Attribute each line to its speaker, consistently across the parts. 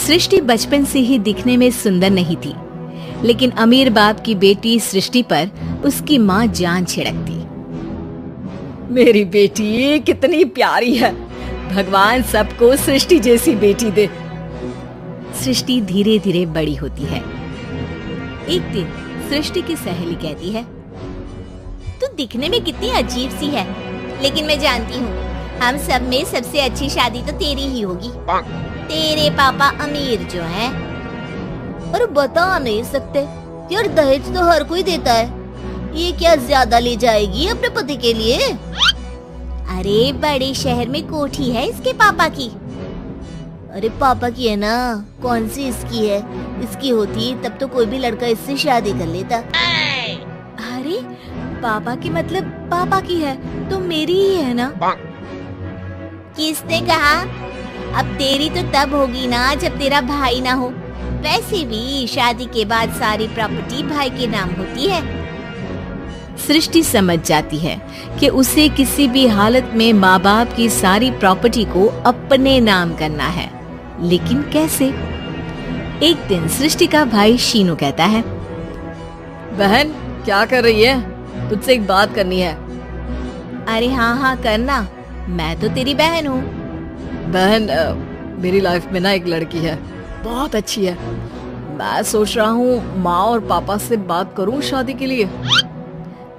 Speaker 1: सृष्टि बचपन से ही दिखने में सुंदर नहीं थी, लेकिन अमीर बाप की बेटी सृष्टि पर उसकी माँ जान छिड़कती।
Speaker 2: मेरी बेटी कितनी प्यारी है, भगवान सबको सृष्टि जैसी बेटी दे।
Speaker 1: सृष्टि धीरे धीरे बड़ी होती है। एक दिन सृष्टि की सहेली कहती है,
Speaker 3: तू दिखने में कितनी अजीब सी है, लेकिन मैं जानती हूँ हम सब में सबसे अच्छी शादी तो तेरी ही होगी। तेरे पापा अमीर जो हैं। और बता नहीं सकते यार, दहेज तो हर कोई देता है, ये क्या ज्यादा ले जाएगी अपने पति के लिए? अरे बड़े शहर में कोठी है इसके पापा की। अरे पापा की है ना, कौन सी इसकी है? इसकी होती तब तो कोई भी लड़का इससे शादी कर लेता।
Speaker 1: अरे पापा की मतलब पापा की है तो मेरी ही है ना?
Speaker 3: किसने कहा? अब तेरी तो तब होगी ना जब तेरा भाई ना हो। वैसे भी शादी के बाद सारी प्रॉपर्टी भाई के नाम होती है।
Speaker 1: सृष्टि समझ जाती है कि उसे किसी भी हालत में माँ बाप की सारी प्रॉपर्टी को अपने नाम करना है, लेकिन कैसे? एक दिन सृष्टि का भाई शीनू कहता है,
Speaker 2: बहन क्या कर रही है? तुझसे एक बात करनी है।
Speaker 1: अरे हाँ करना, मैं तो तेरी बहन हूँ।
Speaker 2: बहन मेरी लाइफ में ना एक लड़की है, बहुत अच्छी है। मैं सोच रहा हूँ माँ और पापा से बात करूँ शादी के लिए।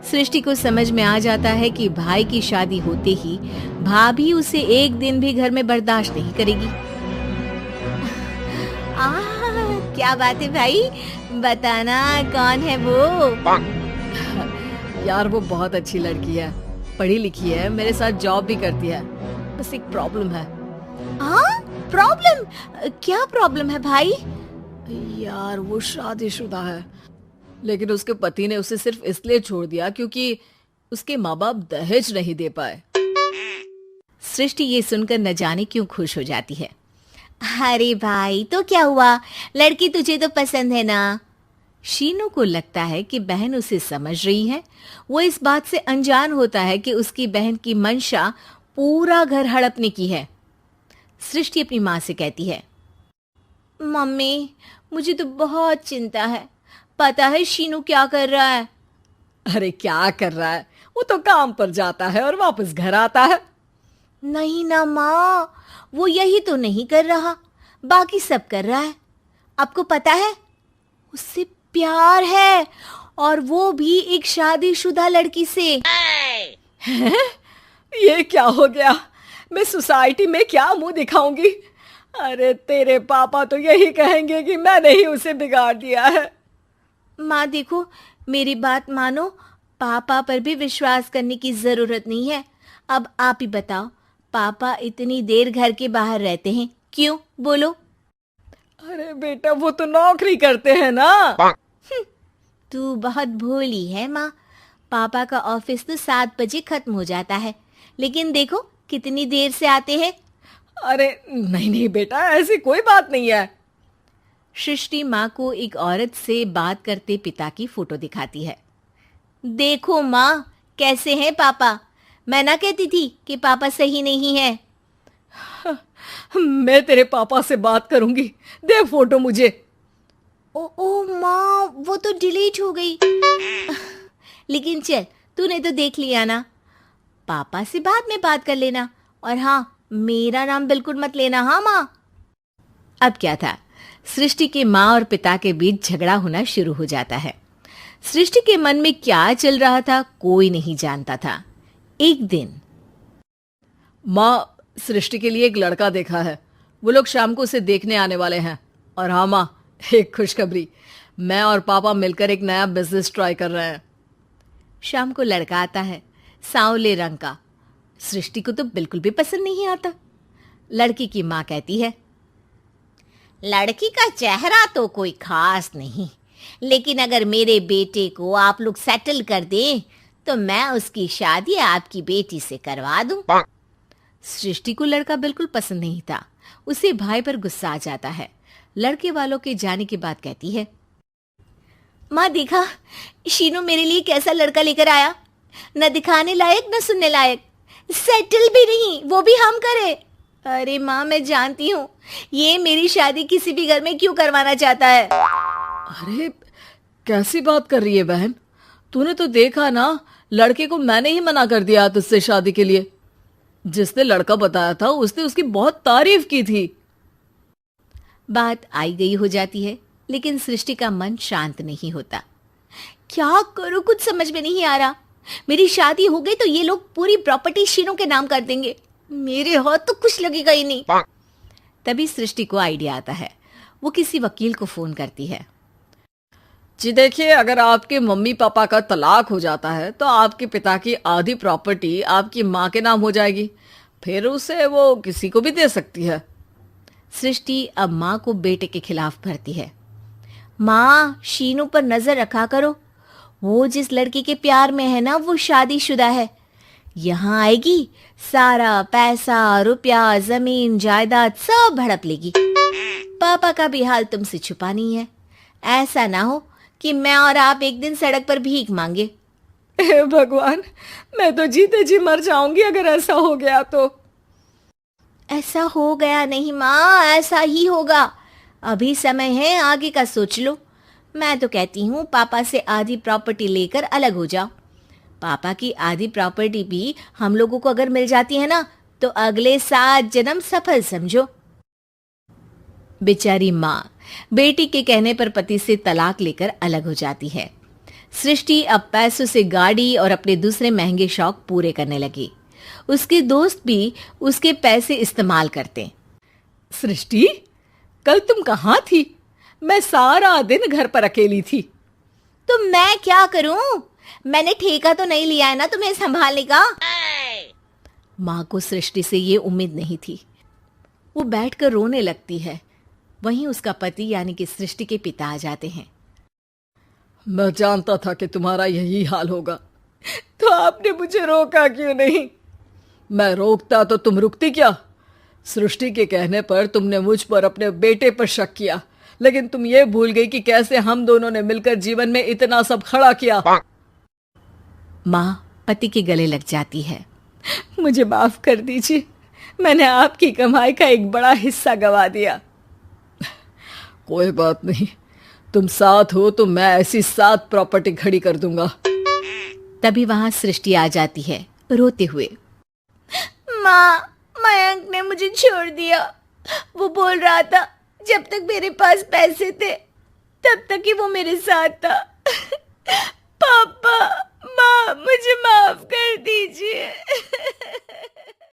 Speaker 1: सृष्टि को समझ में आ जाता है कि भाई की शादी होते ही भाभी उसे एक दिन भी घर में बर्दाश्त नहीं करेगी।
Speaker 3: क्या बात है भाई, बताना कौन है वो?
Speaker 2: यार वो बहुत अच्छी लड़की है, पढ़ी लिखी है, मेरे साथ जॉब भी करती है। बस एक प्रॉब्लम है।
Speaker 3: प्रॉब्लम? क्या प्रॉब्लम है भाई?
Speaker 2: यार वो शादीशुदा है, लेकिन उसके पति ने उसे सिर्फ इसलिए छोड़ दिया क्योंकि उसके माँ बाप दहेज नहीं दे पाए।
Speaker 1: सृष्टि ये सुनकर न जाने क्यों खुश हो जाती है।
Speaker 3: अरे भाई तो क्या हुआ, लड़की तुझे तो पसंद है ना?
Speaker 1: शीनू को लगता है कि बहन उसे समझ रही है। वो इस बात से अनजान होता है कि उसकी बहन की मंशा पूरा घर हड़पने की है। सृष्टि अपनी माँ से कहती है,
Speaker 3: मम्मी मुझे तो बहुत चिंता है। पता है शीनू क्या कर रहा है?
Speaker 2: अरे क्या कर रहा है? वो तो काम पर जाता है और वापस घर आता है।
Speaker 3: नहीं ना माँ, वो यही तो नहीं कर रहा, बाकी सब कर रहा है। आपको पता है उससे प्यार है, और वो भी एक शादीशुदा लड़की से।
Speaker 2: ये क्या हो गया? मैं सोसाइटी में क्या मुंह दिखाऊंगी? अरे तेरे पापा तो यही कहेंगे कि मैंने ही उसे बिगाड़ दिया है।
Speaker 3: माँ देखो, मेरी बात मानो, पापा पर भी विश्वास करने की जरूरत नहीं है। अब आप ही बताओ, पापा इतनी देर घर के बाहर रहते हैं क्यों? बोलो।
Speaker 2: अरे बेटा वो तो नौकरी करते हैं ना।
Speaker 3: तू बहुत भोली है माँ। पापा का ऑफिस तो 7 बजे खत्म हो जाता है, लेकिन देखो कितनी देर से आते हैं।
Speaker 2: अरे नहीं बेटा, ऐसी कोई बात नहीं है।
Speaker 1: सृष्टि माँ को एक औरत से बात करते पिता की फोटो दिखाती है।
Speaker 3: देखो माँ कैसे हैं पापा, मैं ना कहती थी कि पापा सही नहीं है।
Speaker 2: मैं तेरे पापा से बात करूंगी, दे फोटो मुझे।
Speaker 3: ओ माँ, वो तो डिलीट हो गई। लेकिन चल, तूने तो देख लिया ना। पापा से बाद में बात कर लेना, और हाँ मेरा नाम बिल्कुल मत लेना। हाँ माँ।
Speaker 1: अब क्या था, सृष्टि के माँ और पिता के बीच झगड़ा होना शुरू हो जाता है। सृष्टि के मन में क्या चल रहा था कोई नहीं जानता था। एक दिन,
Speaker 2: माँ सृष्टि के लिए एक लड़का देखा है, वो लोग शाम को उसे देखने आने वाले हैं। और हाँ माँ, एक खुशखबरी, मैं और पापा मिलकर एक नया बिजनेस ट्राई कर रहे हैं।
Speaker 1: शाम को लड़का आता है, सांवले रंग का। सृष्टि को तो बिल्कुल भी पसंद नहीं आता। लड़की की माँ कहती है,
Speaker 3: लड़की का चेहरा तो कोई खास नहीं, लेकिन अगर मेरे बेटे को आप लोग सेटल कर दें तो मैं उसकी शादी आपकी बेटी से करवा दूं।
Speaker 1: सृष्टि को लड़का बिल्कुल पसंद नहीं था। उसे भाई पर गुस्सा आ जाता है। लड़के वालों के जाने के बाद कहती है,
Speaker 3: माँ देखा शीनू मेरे लिए कैसा लड़का लेकर आया, न दिखाने लायक न सुनने लायक, सेटल भी नहीं, वो भी हम करे। अरे माँ, मैं जानती हूँ ये मेरी शादी किसी भी घर में क्यों करवाना चाहता है।
Speaker 2: अरे कैसी बात कर रही है बहन, तूने तो देखा ना, लड़के को मैंने ही मना कर दिया तुझसे शादी के लिए। जिसने लड़का बताया था उसने उसकी बहुत तारीफ की थी।
Speaker 1: बात आई गई हो जाती है, लेकिन सृष्टि का मन शांत नहीं होता।
Speaker 3: क्या करूँ, कुछ समझ में नहीं आ रहा। मेरी शादी हो गई तो ये लोग पूरी प्रॉपर्टी शीनू के नाम कर देंगे, मेरे हाथ तो कुछ लगेगा ही नहीं।
Speaker 1: तभी सृष्टि को आइडिया आता है। वो किसी वकील को फोन करती है।
Speaker 2: जी देखिए, अगर आपके मम्मी पापा का तलाक हो जाता है तो आपके पिता की आधी प्रॉपर्टी आपकी माँ के नाम हो जाएगी, फिर उसे वो किसी को भी दे सकती है।
Speaker 1: सृष्टि अब माँ को बेटे के खिलाफ भरती है। माँ, शीनू पर नजर रखा करो, वो जिस लड़की के प्यार में है ना वो शादीशुदा है। यहाँ आएगी, सारा पैसा, रुपया, जमीन, जायदाद सब हड़प लेगी। पापा का भी हाल तुमसे छुपा नहीं है। ऐसा ना हो कि मैं और आप एक दिन सड़क पर भीख मांगे।
Speaker 2: हे भगवान, मैं तो जीते जी मर जाऊंगी अगर ऐसा हो गया तो।
Speaker 3: ऐसा हो गया नहीं माँ, ऐसा ही होगा। अभी समय है, आगे का सोच लो। मैं तो कहती हूँ पापा से आधी प्रॉपर्टी लेकर अलग हो जाओ। पापा की आधी प्रॉपर्टी भी हम लोगों को अगर मिल जाती है ना तो अगले 7 जन्म सफल समझो।
Speaker 1: बेचारी माँ बेटी के कहने पर पति से तलाक लेकर अलग हो जाती है। सृष्टि अब पैसों से गाड़ी और अपने दूसरे महंगे शौक पूरे करने लगी। उसके दोस्त भी उसके पैसे इस्तेमाल करते।
Speaker 2: सृष्टि, कल तुम कहाँ थी? मैं सारा दिन घर पर अकेली थी।
Speaker 3: तो मैं क्या करूं? मैंने ठेका तो नहीं लिया है ना तुम्हें संभालने का।
Speaker 1: माँ को सृष्टि से ये उम्मीद नहीं थी। वो बैठकर रोने लगती है। वहीं उसका पति यानी कि सृष्टि के पिता आ जाते हैं।
Speaker 2: मैं जानता था कि तुम्हारा यही हाल होगा, तो आपने मुझे रोका क्यों नहीं? मैं रोकता तो तुम रुकती क्या? सृष्टि के कहने पर तुमने मुझ पर अपने बेटे पर शक किया, लेकिन तुम ये भूल गई कि कैसे हम दोनों ने मिलकर जीवन में इतना सब खड़ा किया।
Speaker 1: माँ पति के गले लग जाती है।
Speaker 2: मुझे माफ कर दीजिए, मैंने आपकी कमाई का एक बड़ा हिस्सा गवा दिया। कोई बात नहीं, तुम साथ हो तो मैं ऐसी 7 प्रॉपर्टी खड़ी कर दूंगा।
Speaker 1: तभी वहां सृष्टि आ जाती है रोते हुए।
Speaker 3: माँ, मयंक ने मुझे छोड़ दिया। वो बोल रहा था जब तक मेरे पास पैसे थे तब तक ही वो मेरे साथ था। पापा, माँ, मुझे माफ कर दीजिए।